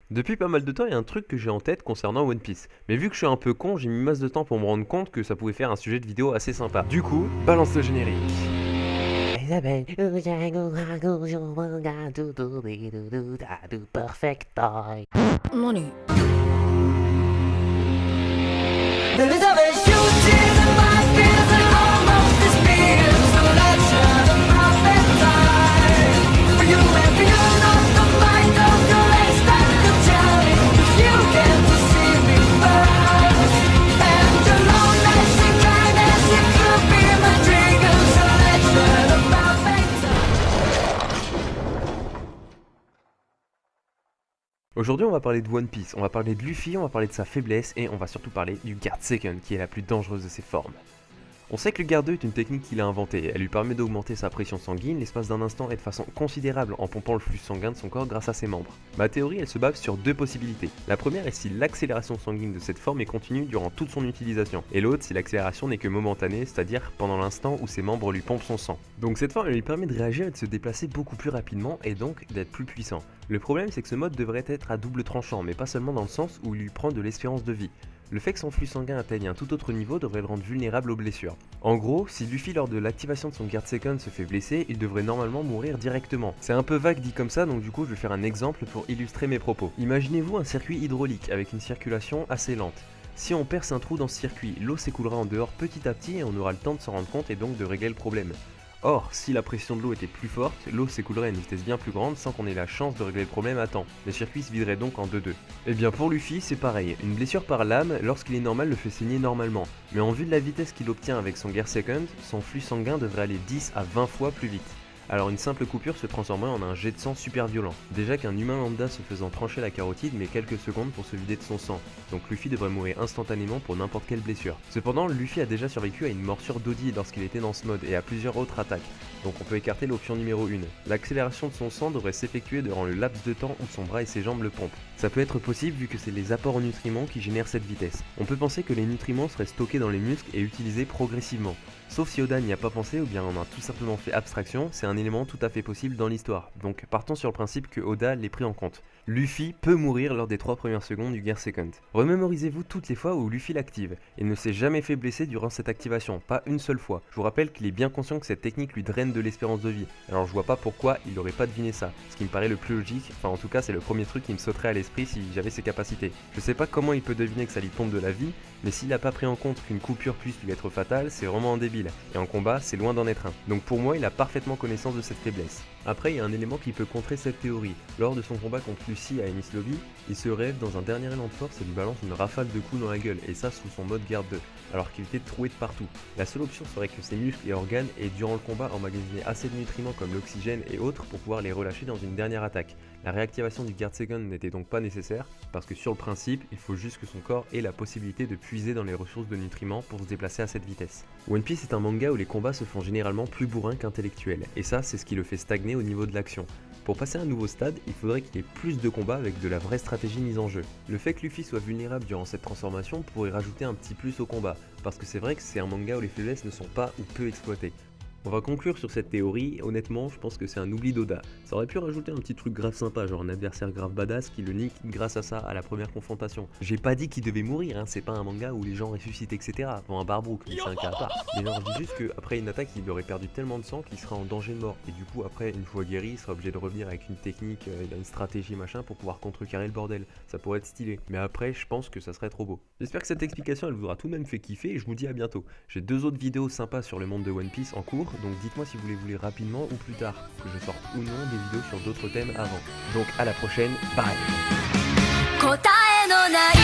Depuis pas mal de temps, il y a un truc que j'ai en tête concernant One Piece. Mais vu que je suis un peu con, j'ai mis masse de temps pour me rendre compte que ça pouvait faire un sujet de vidéo assez sympa. Du coup, balance le générique. Perfect time. 何 Elizabeth shoots in my fears and almost despair. So let's share the perfect time. For you and for you, not the mind of your expect to tell me. If you get to see me burn. And your loneliness and kindness, it could be my trigger. So let's share the perfect time. Aujourd'hui, on va parler de One Piece, on va parler de Luffy, on va parler de sa faiblesse et on va surtout parler du Guard Second qui est la plus dangereuse de ses formes. On sait que le Garde 2 est une technique qu'il a inventée, elle lui permet d'augmenter sa pression sanguine l'espace d'un instant et de façon considérable en pompant le flux sanguin de son corps grâce à ses membres. Ma théorie elle se base sur deux possibilités. La première est si l'accélération sanguine de cette forme est continue durant toute son utilisation, et l'autre si l'accélération n'est que momentanée, c'est-à-dire pendant l'instant où ses membres lui pompent son sang. Donc cette forme elle lui permet de réagir et de se déplacer beaucoup plus rapidement et donc d'être plus puissant. Le problème c'est que ce mode devrait être à double tranchant, mais pas seulement dans le sens où il lui prend de l'espérance de vie. Le fait que son flux sanguin atteigne un tout autre niveau devrait le rendre vulnérable aux blessures. En gros, si Luffy lors de l'activation de son Guard Second se fait blesser, il devrait normalement mourir directement. C'est un peu vague dit comme ça, donc du coup je vais faire un exemple pour illustrer mes propos. Imaginez-vous un circuit hydraulique avec une circulation assez lente. Si on perce un trou dans ce circuit, l'eau s'écoulera en dehors petit à petit et on aura le temps de s'en rendre compte et donc de régler le problème. Or, si la pression de l'eau était plus forte, l'eau s'écoulerait à une vitesse bien plus grande sans qu'on ait la chance de régler le problème à temps. Le circuit se viderait donc en 2-2. Et bien pour Luffy, c'est pareil. Une blessure par lame, lorsqu'il est normal, le fait saigner normalement. Mais en vue de la vitesse qu'il obtient avec son Guard Second, son flux sanguin devrait aller 10 à 20 fois plus vite. Alors une simple coupure se transformerait en un jet de sang super violent. Déjà qu'un humain lambda se faisant trancher la carotide met quelques secondes pour se vider de son sang, donc Luffy devrait mourir instantanément pour n'importe quelle blessure. Cependant, Luffy a déjà survécu à une morsure d'Odi lorsqu'il était dans ce mode et à plusieurs autres attaques, donc on peut écarter l'option numéro 1. L'accélération de son sang devrait s'effectuer durant le laps de temps où son bras et ses jambes le pompent. Ça peut être possible vu que c'est les apports en nutriments qui génèrent cette vitesse. On peut penser que les nutriments seraient stockés dans les muscles et utilisés progressivement. Sauf si Oda n'y a pas pensé ou bien on a tout simplement fait abstraction, c'est un élément tout à fait possible dans l'histoire. Donc partons sur le principe que Oda l'ait pris en compte. Luffy peut mourir lors des 3 premières secondes du Guard Second. Remémorisez-vous toutes les fois où Luffy l'active. Il ne s'est jamais fait blesser durant cette activation, pas une seule fois. Je vous rappelle qu'il est bien conscient que cette technique lui draine de l'espérance de vie. Alors je vois pas pourquoi il aurait pas deviné ça. Ce qui me paraît le plus logique, enfin en tout cas c'est le premier truc qui me sauterait à l'esprit si j'avais ses capacités. Je sais pas comment il peut deviner que ça lui pompe de la vie, mais s'il a pas pris en compte qu'une coupure puisse lui être fatale, c'est vraiment un débile. Et en combat, c'est loin d'en être un. Donc pour moi, il a parfaitement connaissance de cette faiblesse. Après, il y a un élément qui peut contrer cette théorie. Lors de son combat contre Lucy à Enies Lobby, il se rêve dans un dernier élan de force et lui balance une rafale de coups dans la gueule, et ça sous son mode garde 2, alors qu'il était troué de partout. La seule option serait que ses muscles et organes aient durant le combat emmagasiné assez de nutriments comme l'oxygène et autres pour pouvoir les relâcher dans une dernière attaque. La réactivation du Guard Second n'était donc pas nécessaire, parce que sur le principe, il faut juste que son corps ait la possibilité de puiser dans les ressources de nutriments pour se déplacer à cette vitesse. One Piece est un manga où les combats se font généralement plus bourrins qu'intellectuels, et ça c'est ce qui le fait stagner au niveau de l'action. Pour passer à un nouveau stade, il faudrait qu'il y ait plus de combats avec de la vraie stratégie mise en jeu. Le fait que Luffy soit vulnérable durant cette transformation pourrait rajouter un petit plus au combat, parce que c'est vrai que c'est un manga où les faiblesses ne sont pas ou peu exploitées. On va conclure sur cette théorie, honnêtement je pense que c'est un oubli d'Oda. Ça aurait pu rajouter un petit truc grave sympa, genre un adversaire grave badass qui le nique grâce à ça à la première confrontation. J'ai pas dit qu'il devait mourir, hein, c'est pas un manga où les gens ressuscitent etc. Bon un Barbrook, mais c'est un cas à part. Mais non, je dis juste qu'après une attaque il aurait perdu tellement de sang qu'il sera en danger de mort. Et du coup après une fois guéri il sera obligé de revenir avec une technique, une stratégie machin pour pouvoir contrecarrer le bordel. Ça pourrait être stylé. Mais après je pense que ça serait trop beau. J'espère que cette explication elle vous aura tout de même fait kiffer et je vous dis à bientôt. J'ai 2 autres vidéos sympas sur le monde de One Piece en cours, donc dites-moi si vous les voulez rapidement ou plus tard, que je sorte ou non des vidéos sur d'autres thèmes avant. Donc à la prochaine, bye. 答えのない